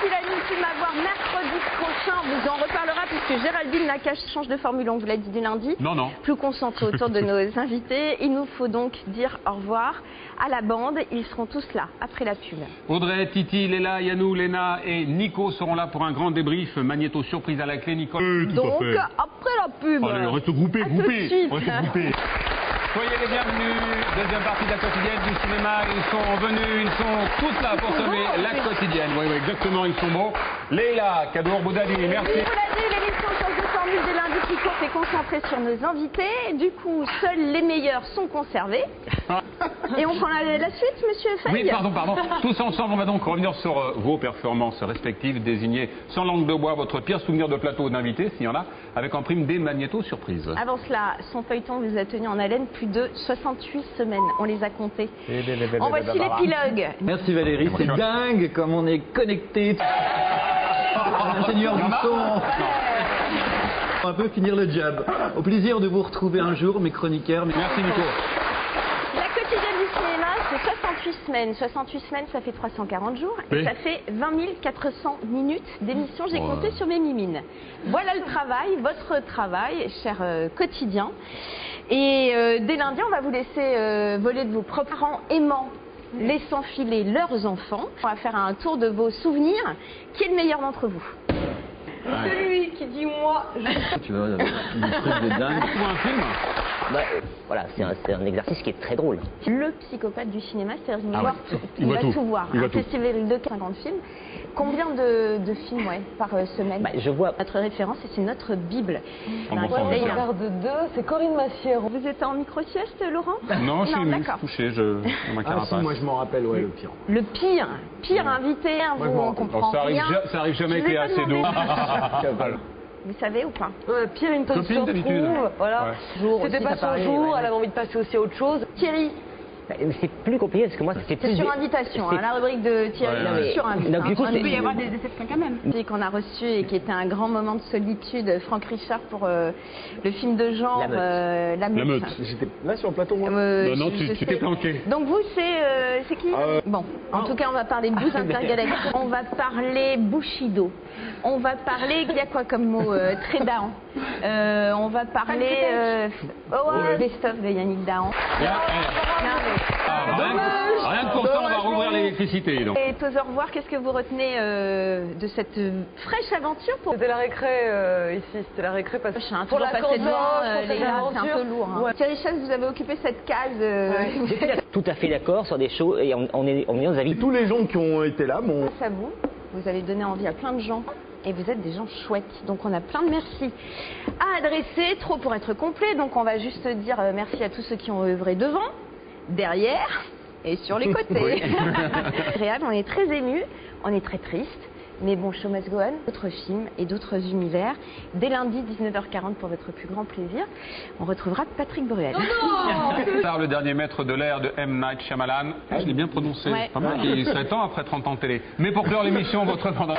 qu'il anime Film à voir mercredi prochain. On vous en reparlera puisque Géraldine Nakache change de formule, on vous l'a dit du lundi. Non, non. Plus concentré autour de nos invités. Il nous faut donc dire au revoir à la bande. Ils seront tous là après la pub. Audrey, Titi, Léla, Yannou, Léna et Nico seront là pour un grand débrief. Magnéto surprise à la clé, Nicole. Donc, après la pub. Allez, reste groupé, À tout de groupé. suite. Reste groupé. Soyez les bienvenus, deuxième partie de la quotidienne du cinéma. Ils sont venus, ils sont tous là pour sauver la quotidienne. Oui, oui, exactement, ils sont beaux. Léla, Kadour Boudali, merci. Oui, vous l'avez dit, l'émission change de formule dès lundi qui court est concentrée sur nos invités. Du coup, seuls les meilleurs sont conservés. Et on prend la suite, monsieur Fay. Oui, pardon. Tous ensemble, on va donc revenir sur vos performances respectives, désigner sans langue de bois votre pire souvenir de plateau d'invité, s'il y en a, avec en prime des magnétos surprises. Avant cela, son feuilleton vous a tenu en haleine plus de 68 semaines. On les a comptés. En voici l'épilogue. Merci Valérie, c'est dingue comme on est connecté. Ingénieur du son. On va un peu finir le job. Au plaisir de vous retrouver un jour, mes chroniqueurs. Merci Nico. La quotidienne du cinéma, c'est 68 semaines. 68 semaines, ça fait 340 jours. Et Oui. ça fait 20 400 minutes d'émission. J'ai compté sur mes mimines. Voilà le travail, votre travail, cher quotidien. Et dès lundi, on va vous laisser voler de vos propres parents aimants, laissant filer leurs enfants. On va faire un tour de vos souvenirs. Qui est le meilleur d'entre vous? Celui qui dit moi. Tu vois, des trucs de dingue. Ou un film. Bah, voilà, c'est un exercice qui est très drôle. Le psychopathe du cinéma, c'est-à-dire qu'il Ah va, ouais. il va tout voir. Il Un voit tout. festival de 50 films. Combien de films par semaine? Bah, je vois. Notre référence, c'est notre Bible. On Un m'en sent conseil, bien. hein. de deux, c'est Corinne Massière. Vous êtes en micro-sieste, Laurent? Non, je suis d'accord. couché, dans ma carapace. je m'en rappelle, ouais, le pire. Le pire invité, hein, vous, on comprend Ça arrive, rien. ça arrive jamais Je qu'il y vais ait pas assez d'eau. demander. Vous savez ou pas? Pire, une tonne Copine se d'habitude. retrouve. Voilà. Ouais. Jour C'était aussi, pas ça son paraît, jour, ouais. elle avait envie de passer aussi à autre chose. Thierry, Bah, c'est plus compliqué parce que moi, c'est c'est plus. sur invitation, hein, la rubrique de Thierry, Ouais, ouais. sur invitation. Donc, du coup, Il peut y c'est- avoir des déceptions quand même. Celui qu'on a reçu et qui était un grand moment de solitude, Franck Richard pour le film de genre La Meute. La Meute. La Meute. J'étais là sur le plateau, moi. Non, je tu sais. t'es planqué. Donc vous, c'est qui? Bon, en tout cas, on va parler bouse intergalactique. On va parler Bushido. On va parler, il y a quoi comme mot? Très Dahan. On va parler best-of de Yannick Dahan. Rien que pour ça, on va rouvrir l'électricité. Donc. Et aux au revoir, qu'est-ce que vous retenez de cette fraîche aventure pour C'était la récré ici, c'était la récré parce prochain? pour Toujours la passer devant, pour les cette gars, c'est un aventure. peu lourd. Hein. Ouais. Thierry Chasse, vous avez occupé cette case. Tout à fait d'accord sur des choses et on est nos avis. Tous les gens qui ont été là m'ont... Grâce à vous, vous avez donné envie à plein de gens et vous êtes des gens chouettes. Donc on a plein de merci à adresser, trop pour être complet. Donc on va juste dire merci à tous ceux qui ont œuvré devant, derrière et sur les côtés. Agréable, on est très émus, on est très triste. Mais bon, show must go on, d'autres films et d'autres univers. Dès lundi, 19h40, pour votre plus grand plaisir, on retrouvera Patrick Bruel. Tard, le dernier maître de l'air de M. Night Shyamalan. Je l'ai bien prononcé. Ouais. Pas mal. Il serait temps après 30 ans de télé. Mais pour clore l'émission, votre pendant.